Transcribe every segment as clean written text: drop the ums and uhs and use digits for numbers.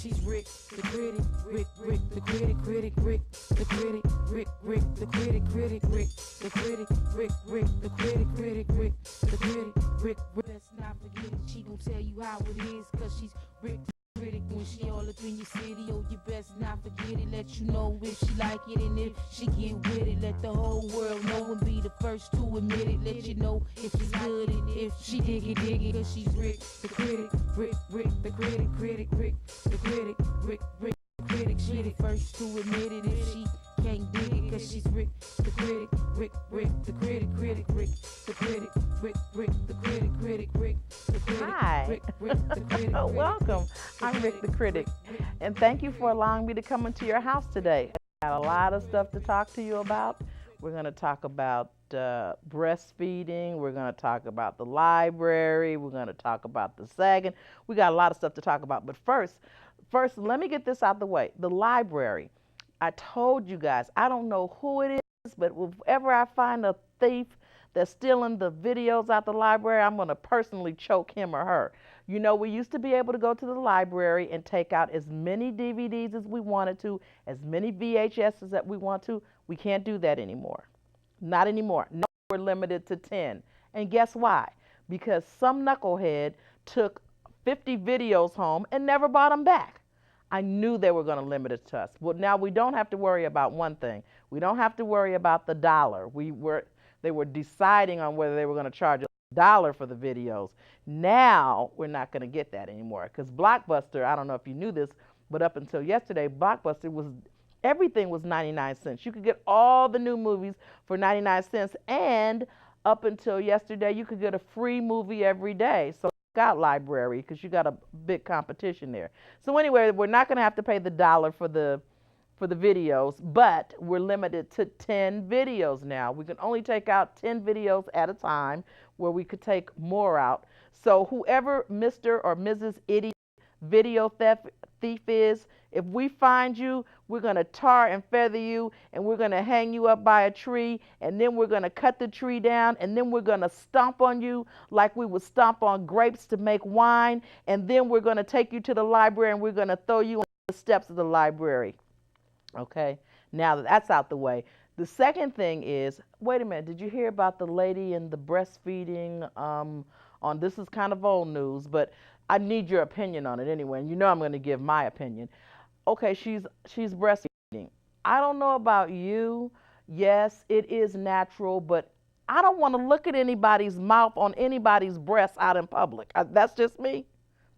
She's Rick, the critic, Rick, the critic, Rick, the critic, Rick, the critic, Rick, the critic, Rick, the critic, Rick, the critic, Rick. Let's not forget it. She gon' tell you how it is, cause she's Rick. Critic when she all up in your city, oh you best not forget it. Let you know if she like it and if she get with it. Let the whole world know and be the first to admit it. Let you know if it's good and if she dig it. Cause she's Rick, the critic, Rick, the critic, Rick, the critic, Rick, the critic. She the first to admit it if she can't dig it. Cause she's Rick, the critic, Rick, the critic, Rick, the critic, Rick, the critic, Rick, the critic. Hi. Welcome. I'm Rick the Critic, and thank you for allowing me to come into your house today. I got a lot of stuff to talk to you about. We're going to talk about breastfeeding. We're going to talk about the library. We're going to talk about the sagging. We got a lot of stuff to talk about. But first, let me get this out the way. The library. I told you guys, I don't know who it is, but whenever I find a thief that's stealing the videos out the library, I'm going to personally choke him or her. You know, we used to be able to go to the library and take out as many DVDs as we wanted to, as many VHSs that we want to. We can't do that anymore. Not anymore. No, we're limited to 10. And guess why? Because some knucklehead took 50 videos home and never bought them back. I knew they were going to limit it to us. Well, now we don't have to worry about one thing. We don't have to worry about the dollar. They were deciding on whether they were going to charge $1 for the videos. Now we're not going to get that anymore because Blockbuster, I don't know if you knew this, but up until yesterday, Blockbuster everything was 99 cents. You could get all the new movies for 99 cents, and up until yesterday, you could get a free movie every day. So out library because you got a big competition there. So anyway, we're not going to have to pay the $1 for the videos, but we're limited to 10 videos now. We can only take out 10 videos at a time, where we could take more out. So whoever Mr. or Mrs. Idiot video thief is, if we find you, we're going to tar and feather you, and we're going to hang you up by a tree, and then we're going to cut the tree down, and then we're going to stomp on you like we would stomp on grapes to make wine, and then we're going to take you to the library, and we're going to throw you on the steps of the library. Okay, now that that's out the way. The second thing is, wait a minute, did you hear about the lady in the breastfeeding this is kind of old news, but I need your opinion on it anyway, and you know I'm going to give my opinion. Okay, she's breastfeeding. I don't know about you. Yes, it is natural, but I don't want to look at anybody's mouth on anybody's breast out in public. That's just me.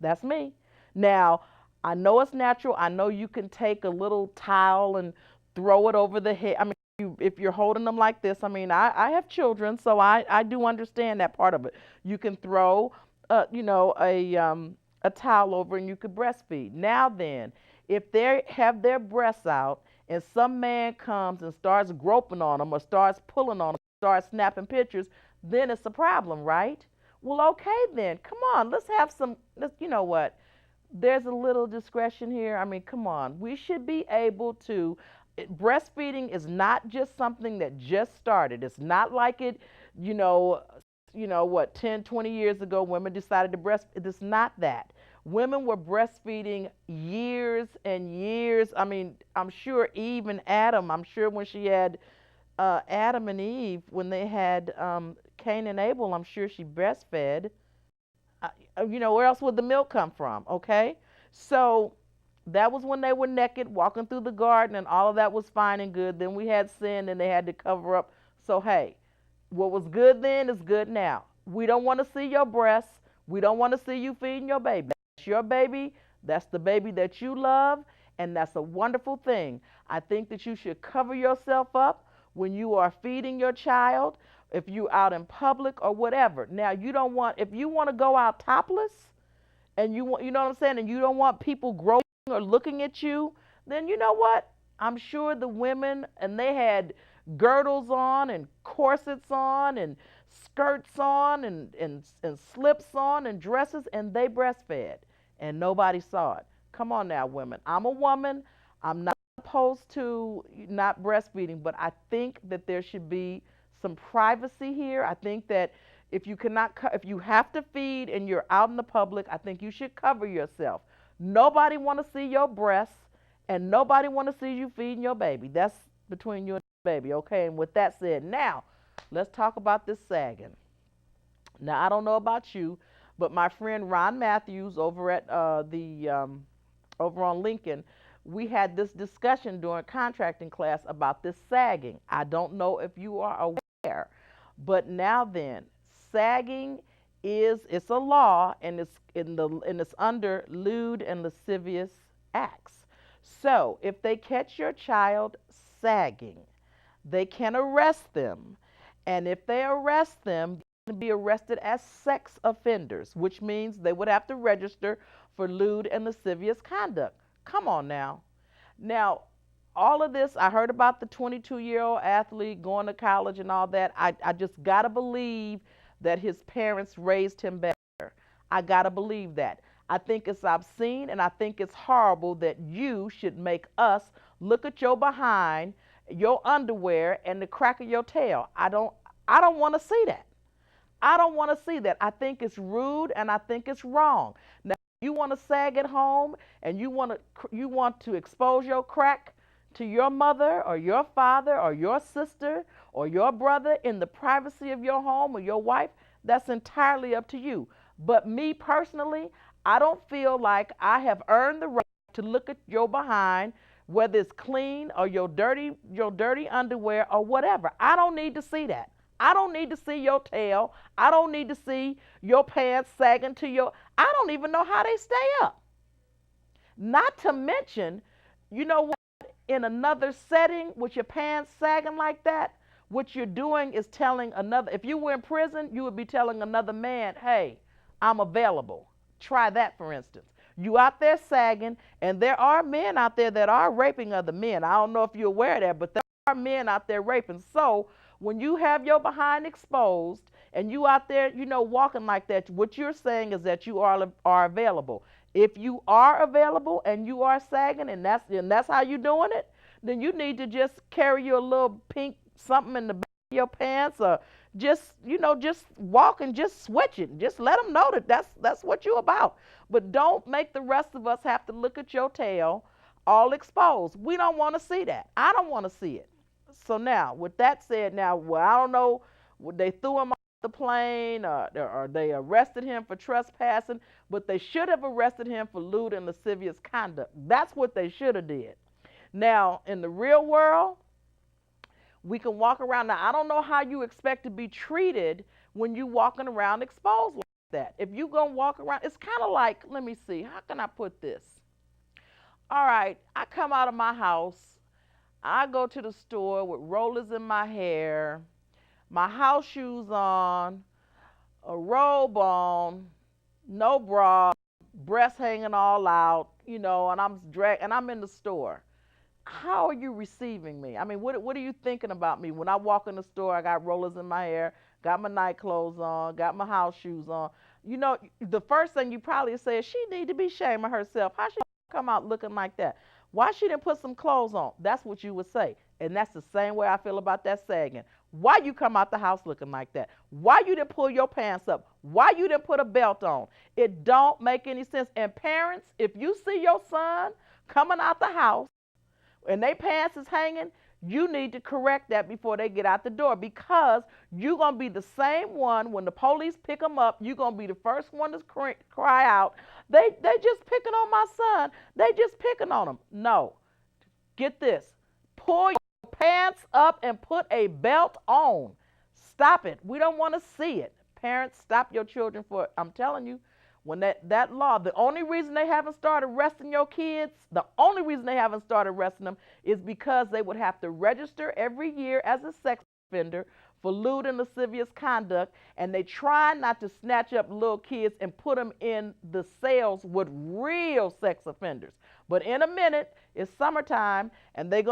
That's me. Now, I know it's natural. I know you can take a little towel and throw it over the head. I mean, if you're holding them like this, I mean, I have children, so I do understand that part of it. You can throw, a towel over and you could breastfeed. Now then, if they have their breasts out and some man comes and starts groping on them or starts pulling on them, starts snapping pictures, then it's a problem, right? Well, okay then, come on, let's have some, you know what? There's a little discretion here. I mean, come on. We should be able to, breastfeeding is not just something that just started. It's not like it, 10, 20 years ago, women decided to breastfeed. It's not that. Women were breastfeeding years and years. I mean, I'm sure Eve and Adam, I'm sure when she had Adam and Eve, when they had Cain and Abel, I'm sure she breastfed. Where else would the milk come from? Okay. So that was when they were naked, walking through the garden, and all of that was fine and good. Then we had sin, and they had to cover up. So, hey, what was good then is good now. We don't want to see your breasts. We don't want to see you feeding your baby. That's your baby. That's the baby that you love, and that's a wonderful thing. I think that you should cover yourself up when you are feeding your child, if you're out in public or whatever. Now, if you want to go out topless, and you know what I'm saying, and you don't want people groping or looking at you, then you know what? I'm sure the women, and they had girdles on and corsets on and skirts on and slips on and dresses, and they breastfed, and nobody saw it. Come on now, women. I'm a woman. I'm not opposed to not breastfeeding, but I think that there should be some privacy here. I think that if you have to feed and you're out in the public, I think you should cover yourself. Nobody want to see your breasts, and nobody want to see you feeding your baby. That's between you and the baby, okay? And with that said, now let's talk about this sagging. Now, I don't know about you, but my friend Ron Matthews over at over on Lincoln, we had this discussion during contracting class about this sagging. I don't know if you are aware, but now then, sagging it's a law, and it's under lewd and lascivious acts. So if they catch your child sagging, they can arrest them, and if they arrest them, they can be arrested as sex offenders, which means they would have to register for lewd and lascivious conduct. Come on now. Now, all of this, I heard about the 22-year-old athlete going to college and all that. I just got to believe that his parents raised him better. I got to believe that. I think it's obscene, and I think it's horrible that you should make us look at your behind, your underwear, and the crack of your tail. I don't want to see that. I don't want to see that. I think it's rude, and I think it's wrong. Now, you want to sag at home, and you want to expose your crack to your mother or your father or your sister or your brother in the privacy of your home or your wife, that's entirely up to you. But me personally, I don't feel like I have earned the right to look at your behind, whether it's clean or your dirty underwear or whatever. I don't need to see that. I don't need to see your tail. I don't need to see your pants sagging to your, I don't even know how they stay up. Not to mention, you know what, in another setting with your pants sagging like that, what you're doing is telling another, if you were in prison, you would be telling another man, hey, I'm available. Try that, for instance. You out there sagging, and there are men out there that are raping other men. I don't know if you're aware of that, but there are men out there raping. So when you have your behind exposed and you out there, walking like that, what you're saying is that you are available. If you are available and you are sagging, and that's how you're doing it, then you need to just carry your little pink something in the back of your pants, or just walk and just switch it. Just let them know that that's what you're about. But don't make the rest of us have to look at your tail all exposed. We don't want to see that. I don't want to see it. So now, with that said, I don't know, they threw him off the plane, or they arrested him for trespassing, but they should have arrested him for lewd and lascivious conduct. That's what they should have did. Now, in the real world, we can walk around. Now, I don't know how you expect to be treated when you walking around exposed like that. If you gonna walk around, it's kind of like, let me see, how can I put this? All right, I come out of my house, I go to the store with rollers in my hair, my house shoes on, a robe on, no bra, breasts hanging all out, and I'm in the store. How are you receiving me? I mean, what are you thinking about me? When I walk in the store, I got rollers in my hair, got my night clothes on, got my house shoes on. The first thing you probably say is, she need to be ashamed of herself. How she come out looking like that? Why she didn't put some clothes on? That's what you would say. And that's the same way I feel about that sagging. Why you come out the house looking like that? Why you didn't pull your pants up? Why you didn't put a belt on? It don't make any sense. And parents, if you see your son coming out the house and they pants is hanging, you need to correct that before they get out the door, because you're going to be the same one when the police pick them up. You're going to be the first one to cry out, they just picking on my son. They just picking on him. No. Get this. Pull your pants up and put a belt on. Stop it. We don't want to see it. Parents, stop your children for it. I'm telling you, when that law, the only reason they haven't started arresting your kids, the only reason they haven't started arresting them is because they would have to register every year as a sex offender for lewd and lascivious conduct, and they try not to snatch up little kids and put them in the cells with real sex offenders. But in a minute, it's summertime, and they're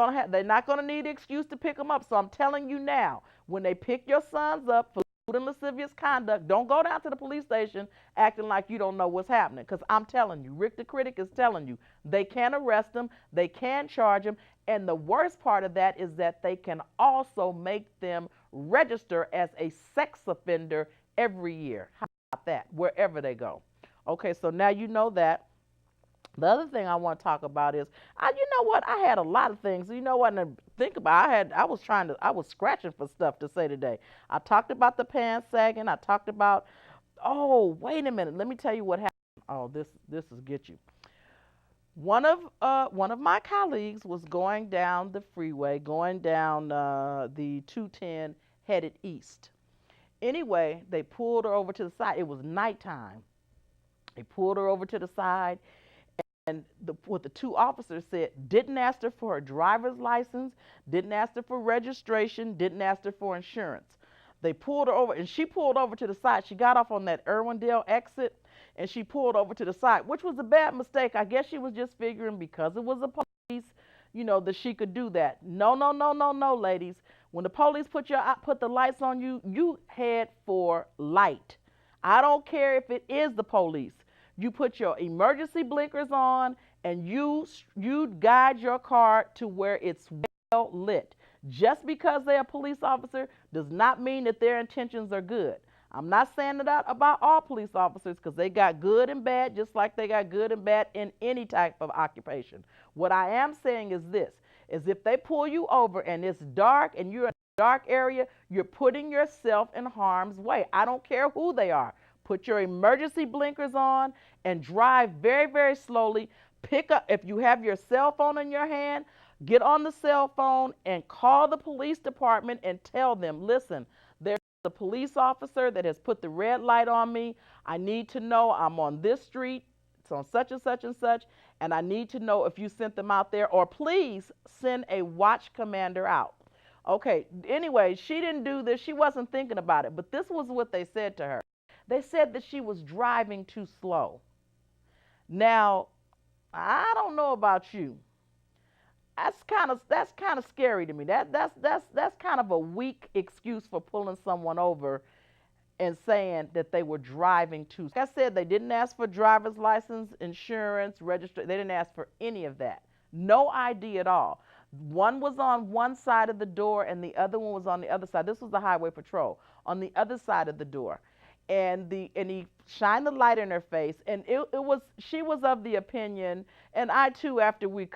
not gonna need an excuse to pick them up. So I'm telling you now, when they pick your sons up for lewd and lascivious conduct, don't go down to the police station acting like you don't know what's happening, because I'm telling you, Rick the Critic is telling you, they can arrest them, they can charge them, and the worst part of that is that they can also make them register as a sex offender every year. How about that? Wherever they go. Okay, so now you know that. The other thing I want to talk about is, you know what? I had a lot of things. You know what? And think about, I was scratching for stuff to say today. I talked about the pants sagging. I talked about, oh, wait a minute. Let me tell you what happened. Oh, this is get you. One of my colleagues was going down the freeway, going down the 210 headed east. Anyway, they pulled her over to the side. It was nighttime. They pulled her over to the side, and what the two officers said, didn't ask her for her driver's license, didn't ask her for registration, didn't ask her for insurance. They pulled her over, and she pulled over to the side. She got off on that Irwindale exit, and she pulled over to the side, which was a bad mistake. I guess she was just figuring because it was the police, that she could do that. No, no, no, no, no, ladies. When the police put the lights on you, you head for light. I don't care if it is the police. You put your emergency blinkers on, and you guide your car to where it's well lit. Just because they're a police officer does not mean that their intentions are good. I'm not saying that about all police officers, because they got good and bad, just like they got good and bad in any type of occupation. What I am saying is this, is if they pull you over and it's dark and you're in a dark area, you're putting yourself in harm's way. I don't care who they are. Put your emergency blinkers on and drive very, very slowly. Pick up, if you have your cell phone in your hand, get on the cell phone and call the police department and tell them, listen, there's a police officer that has put the red light on me. I need to know I'm on this street. It's on such and such and such. And I need to know if you sent them out there, or please send a watch commander out. Okay, anyway, she didn't do this. She wasn't thinking about it. But this was what they said to her. They said that she was driving too slow. Now, I don't know about you. That's kind of scary to me. That's kind of a weak excuse for pulling someone over and saying that they were driving too. Like I said, they didn't ask for driver's license, insurance, registration. They didn't ask for any of that. No ID at all. One was on one side of the door and the other one was on the other side. This was the highway patrol on the other side of the door. And he shined the light in her face, and she was of the opinion, and I too, after we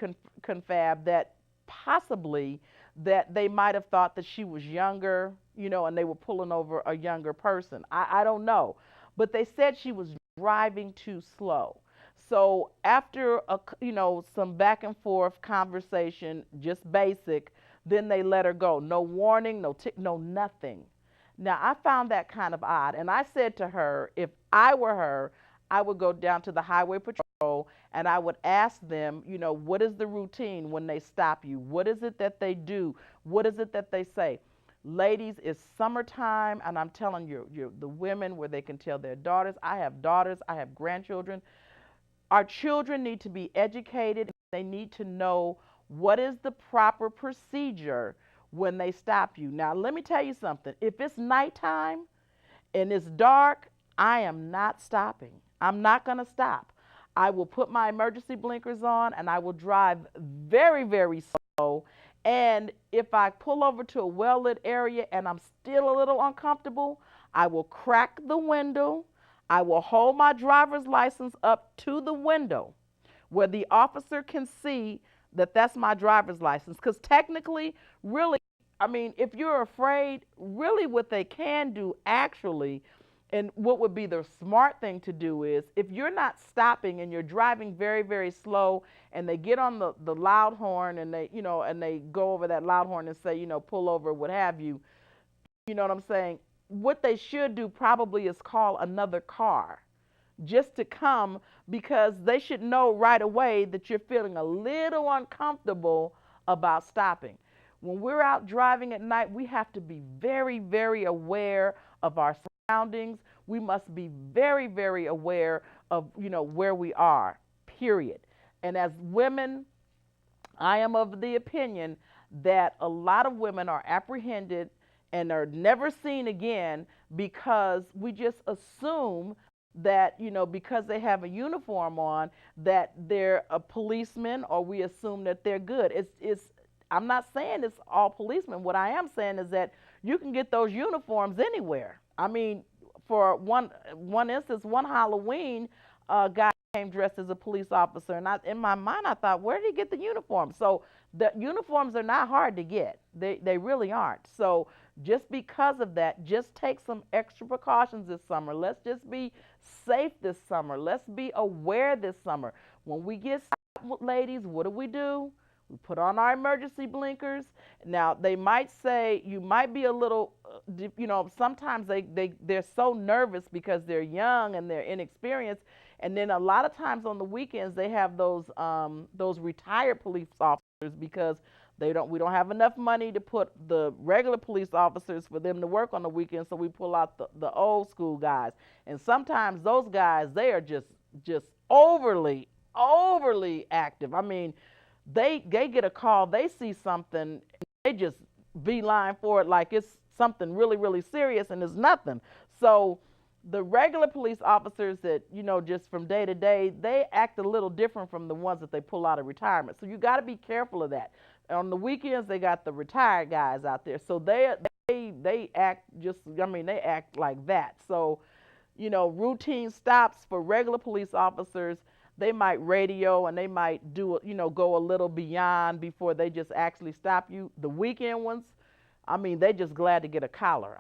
confab, that possibly that they might have thought that she was younger, and they were pulling over a younger person. I don't know, but they said she was driving too slow. So after some back and forth conversation, just basic, then they let her go. No warning, no nothing. Now, I found that kind of odd, and I said to her, if I were her, I would go down to the highway patrol and I would ask them, what is the routine when they stop you? What is it that they do? What is it that they say? Ladies, it's summertime, and I'm telling you, the women where they can tell their daughters. I have grandchildren. Our children need to be educated. They need to know what is the proper procedure when they stop you. Now, let me tell you something. If it's nighttime and it's dark, I am not stopping. I'm not going to stop. I will put my emergency blinkers on and I will drive very, very slow. And if I pull over to a well-lit area and I'm still a little uncomfortable, I will crack the window. I will hold my driver's license up to the window where the officer can see that that's my driver's license. Because technically, really, if you're afraid, really what they can do actually, and what would be the smart thing to do is, if you're not stopping and you're driving very, very slow, and they get on the loud horn and they go over that loud horn and say, pull over, what have you, you know what I'm saying? What they should do probably is call another car just to come, because they should know right away that you're feeling a little uncomfortable about stopping. When we're out driving at night, we have to be very, very aware of our surroundings. We must be very, very aware of, where we are, period. And as women, I am of the opinion that a lot of women are apprehended and are never seen again because we just assume that, because they have a uniform on, that they're a policeman, or we assume that they're good. I'm not saying it's all policemen. What I am saying is that you can get those uniforms anywhere. For one instance, one Halloween, guy came dressed as a police officer, and in my mind, I thought, where did he get the uniform? So the uniforms are not hard to get. They really aren't. So just because of that, just take some extra precautions this summer. Let's just be safe this summer. Let's be aware this summer. When we get stopped, ladies, what do? We put on our emergency blinkers. Now, they might say you might be a little, sometimes they're so nervous because they're young and they're inexperienced. And then a lot of times on the weekends, they have those retired police officers because we don't have enough money to put the regular police officers for them to work on the weekends, so we pull out the old school guys. And sometimes those guys, they are just overly active. I mean, they get a call, they see something, they just beeline for it like it's something really, really serious, and it's nothing. So the regular police officers that, just from day to day, they act a little different from the ones that they pull out of retirement. So you got to be careful of that. On the weekends, they got the retired guys out there. So they act they act like that. So, routine stops for regular police officers, they might radio and they might do, go a little beyond before they just actually stop you. The weekend ones, they just glad to get a collar.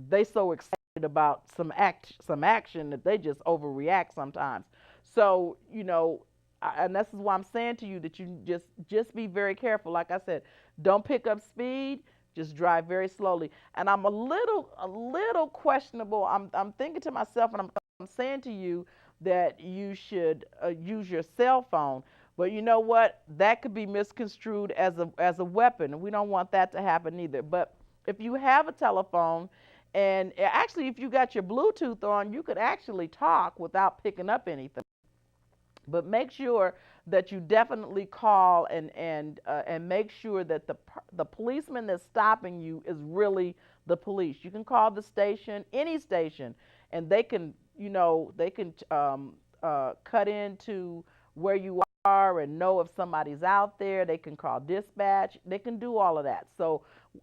They so excited about some action that they just overreact sometimes. So, and this is why I'm saying to you that you just be very careful. Like I said, don't pick up speed. Just drive very slowly. And I'm a little questionable. I'm thinking to myself, and I'm saying to you that you should use your cell phone. But you know what? That could be misconstrued as a weapon, and we don't want that to happen either. But if you have a telephone, and actually if you got your Bluetooth on, you could actually talk without picking up anything. But make sure that you definitely call and make sure that the policeman that's stopping you is really the police. You can call the station, any station, and they can cut into where you are and know if somebody's out there. They can call dispatch. They can do all of that. So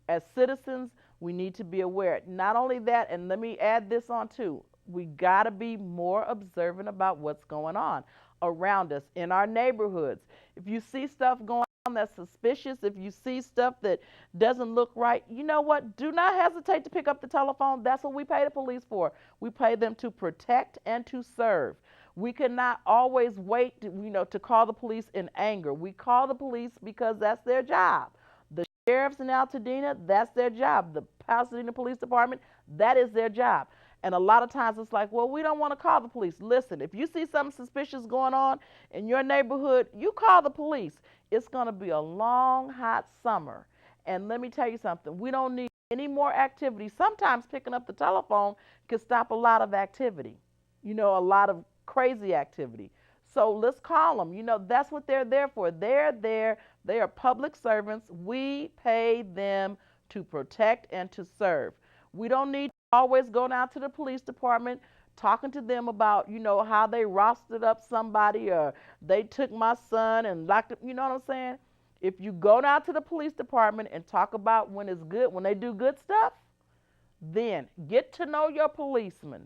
as citizens, we need to be aware. Not only that, and let me add this on too, we got to be more observant about what's going on around us in our neighborhoods. If you see stuff going on that's suspicious, if you see stuff that doesn't look right, you know what? Do not hesitate to pick up the telephone. That's what we pay the police for. We pay them to protect and to serve. We cannot always wait to call the police in anger. We call the police because that's their job. The sheriffs in Altadena, that's their job. The Pasadena Police Department, that is their job. And a lot of times it's like, well, we don't want to call the police. Listen, if you see something suspicious going on in your neighborhood, you call the police. It's going to be a long, hot summer. And let me tell you something. We don't need any more activity. Sometimes picking up the telephone can stop a lot of activity, a lot of crazy activity. So let's call them. That's what they're there for. They're there. They are public servants. We pay them to protect and to serve. We don't need to always go down to the police department talking to them about, how they rostered up somebody or they took my son and locked up. You know what I'm saying? If you go down to the police department and talk about when it's good, when they do good stuff, then get to know your policemen.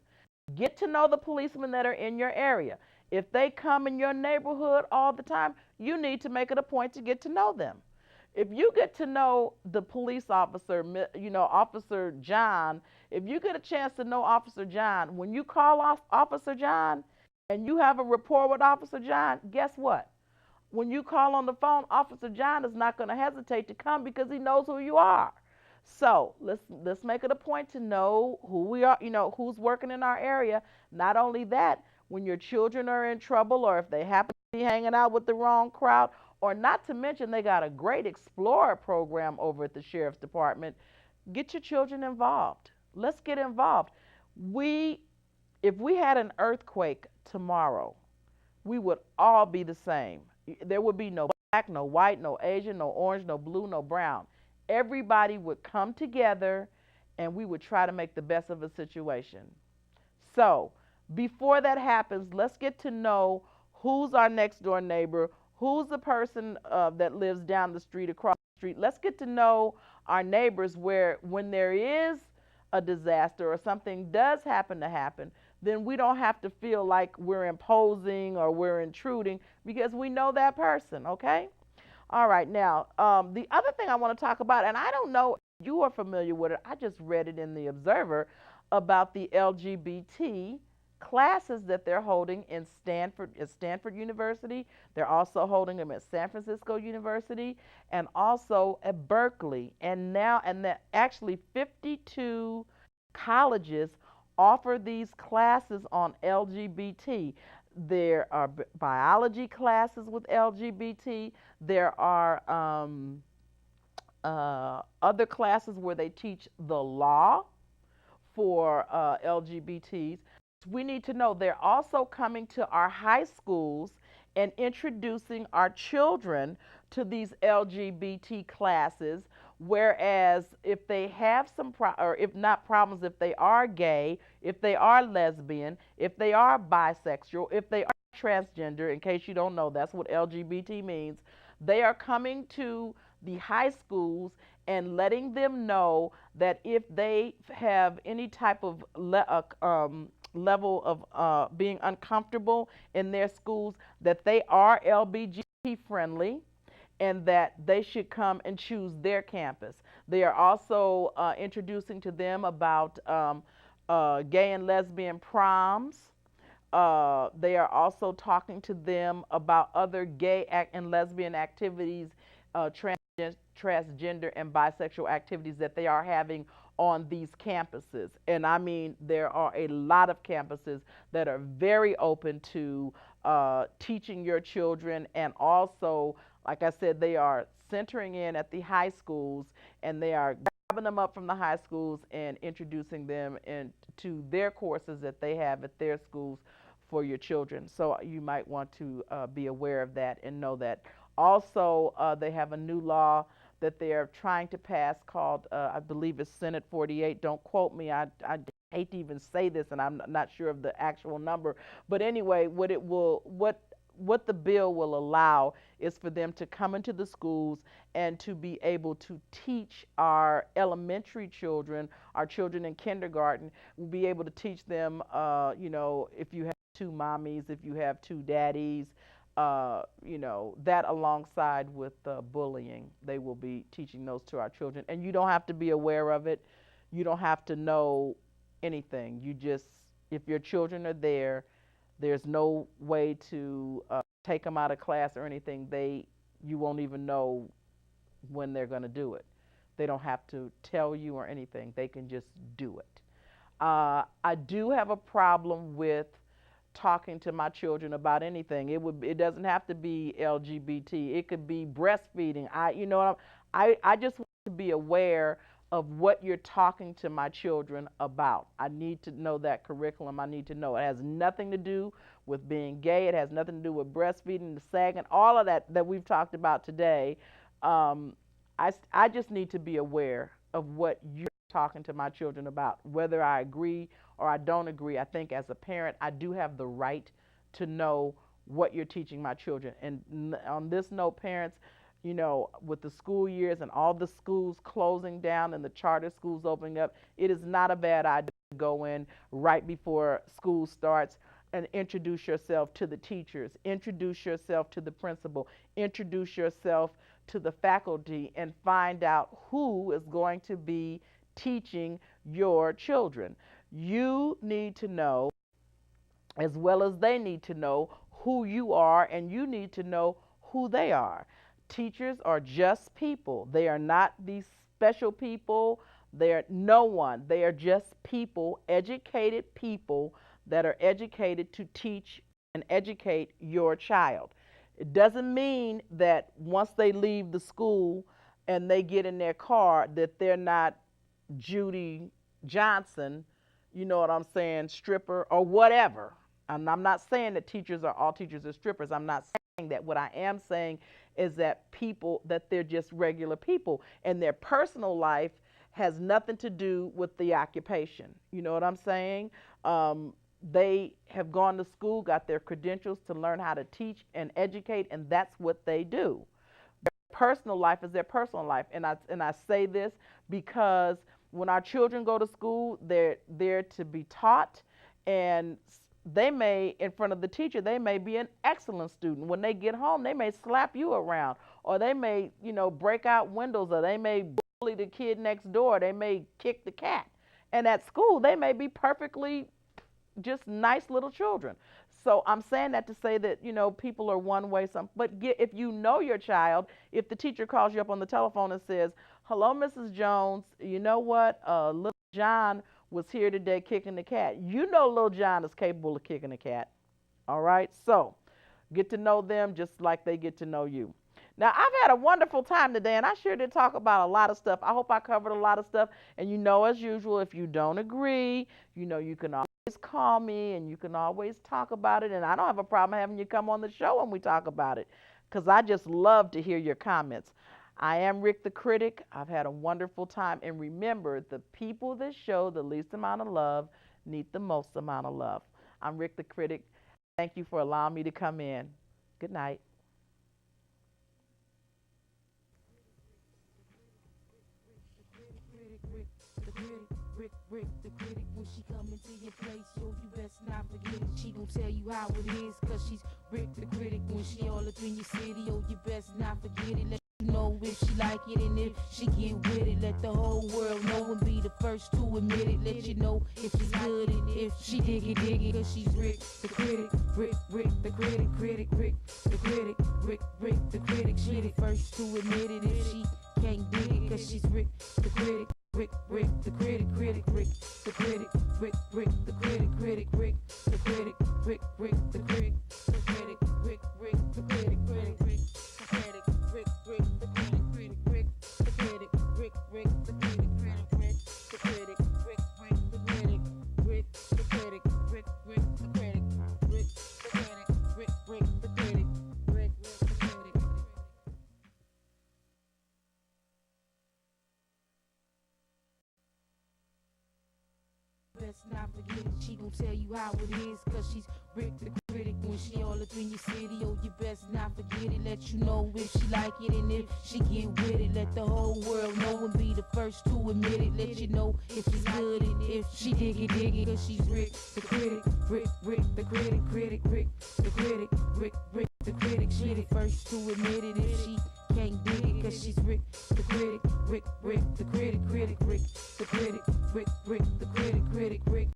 Get to know the policemen that are in your area. If they come in your neighborhood all the time, you need to make it a point to get to know them. If you get to know the police officer, Officer John, if you get a chance to know Officer John, when you call off Officer John and you have a rapport with Officer John, guess what? When you call on the phone, Officer John is not going to hesitate to come because he knows who you are. So let's make it a point to know who we are, who's working in our area. Not only that, when your children are in trouble or if they happen to be hanging out with the wrong crowd, or not to mention they got a great Explorer program over at the Sheriff's Department, get your children involved. Let's get involved. If we had an earthquake tomorrow, we would all be the same. There would be no black, no white, no Asian, no orange, no blue, no brown. Everybody would come together and we would try to make the best of a situation. So before that happens, let's get to know who's our next door neighbor, who's the person that lives down the street, across the street. Let's get to know our neighbors where when there is a disaster or something does happen to happen, then we don't have to feel like we're imposing or we're intruding because we know that person, okay? All right, now, the other thing I want to talk about, and I don't know if you are familiar with it, I just read it in the Observer about the LGBT classes that they're holding in Stanford University. They're also holding them at San Francisco University and also at Berkeley. And now, and that actually 52 colleges offer these classes on LGBT. There are biology classes with LGBT. There are other classes where they teach the law for LGBTs. We need to know they're also coming to our high schools and introducing our children to these LGBT classes. Whereas if they have or if not problems, if they are gay, if they are lesbian, if they are bisexual, if they are transgender, in case you don't know, that's what LGBT means, they are coming to the high schools and letting them know that if they have any type of level of being uncomfortable in their schools, that they are LGBT friendly and that they should come and choose their campus. They are also introducing to them about gay and lesbian proms. They are also talking to them about other gay and lesbian activities, transgender and bisexual activities that they are having on these campuses. And I mean, there are a lot of campuses that are very open to teaching your children, and also, like I said, they are centering in at the high schools, and they are grabbing them up from the high schools and introducing them into their courses that they have at their schools for your children. So you might want to be aware of that and know that. Also, they have a new law that they are trying to pass called, I believe it's Senate 48. Don't quote me. I hate to even say this, and I'm not sure of the actual number. But anyway, what the bill will allow is for them to come into the schools and to be able to teach our elementary children, our children in kindergarten, we'll be able to teach them, you know, if you have two mommies, if you have two daddies, you know, that alongside with bullying, they will be teaching those to our children. And you don't have to be aware of it. You don't have to know anything. You just, if your children are there, there's no way to take them out of class or anything. You won't even know when they're going to do it. They don't have to tell you or anything. They can just do it. I do have a problem with talking to my children about anything. It doesn't have to be LGBT. It could be breastfeeding. I just want to be aware of what you're talking to my children about. I need to know that curriculum. I need to know. It has nothing to do with being gay. It has nothing to do with breastfeeding, the sagging, all of that we've talked about today. I just need to be aware of what you're talking to my children about. Whether I agree or I don't agree, I think as a parent, I do have the right to know what you're teaching my children. And on this note, parents, you know, with the school years and all the schools closing down and the charter schools opening up, it is not a bad idea to go in right before school starts and introduce yourself to the teachers, introduce yourself to the principal, introduce yourself to the faculty, and find out who is going to be teaching your children. You need to know, as well as they need to know, who you are, and you need to know who they are. Teachers are just people. They are not these special people. They're no one. They are just people, educated people that are educated to teach and educate your child. It doesn't mean that once they leave the school and they get in their car that they're not Judy Johnson, you know what I'm saying, stripper or whatever. And I'm not saying that all teachers are strippers. I'm not saying that. What I am saying is that they're just regular people, and their personal life has nothing to do with the occupation. You know what I'm saying? They have gone to school, got their credentials to learn how to teach and educate, and that's what they do. Their personal life is their personal life. And I say this because when our children go to school, they're there to be taught And they may, in front of the teacher, they may be an excellent student. When they get home, they may slap you around, or they may, break out windows, or they may bully the kid next door. They may kick the cat. And at school, they may be perfectly just nice little children. So I'm saying that to say that, people are one way, if you know your child, if the teacher calls you up on the telephone and says, "Hello, Mrs. Jones, you know what? Little John was here today kicking the cat." You know little John is capable of kicking a cat. All right? So get to know them just like they get to know you. Now, I've had a wonderful time today, and I sure did talk about a lot of stuff. I hope I covered a lot of stuff. And as usual, if you don't agree, you can always call me and you can always talk about it. And I don't have a problem having you come on the show when we talk about it, because I just love to hear your comments. I am Rick the Critic. I've had a wonderful time. And remember, the people that show the least amount of love need the most amount of love. I'm Rick the Critic. Thank you for allowing me to come in. Good night. Rick the Critic, when she come into your place, yo, you best not forget it. She gon' tell you how it is, cause she's Rick the Critic. When she all up in your city, yo, you best not forget it. Let you know if she like it, and if she get with it. Let the whole world know and be the first to admit it. Let you know if she's good and if she dig it, cause she's Rick the Critic. Rick the Critic, Rick the Critic, Rick the Critic. She the first to admit it if she can't dig it, cause she's Rick the Critic. Rick the Critic, Rick the Critic, Rick the Critic, Rick the Critic, Rick the Critic, the Critic, Rick the Critic, Rick the Critic, Rick the Critic, Rick the Critic, Rick the Critic, Rick the Critic, Rick the Critic, Rick the Critic, Rick the Critic, Rick the Critic, Rick the Critic, Rick the Critic. Best not forget it, she gon' tell you how it is, cause she's Rick the Critic. When she all up in your city, oh, you best not forget it. Let you know if she like it, and if she get with it. Let the whole world know and be the first to admit it. Let you know if she's good and if she dig it, cause she's Rick the Critic, Rick the Critic, Rick the Critic, Rick the Critic. She the first to admit it if she can't dig it, cause she's Rick the Critic, Rick the Critic, Rick the Critic, Rick the Critic, Rick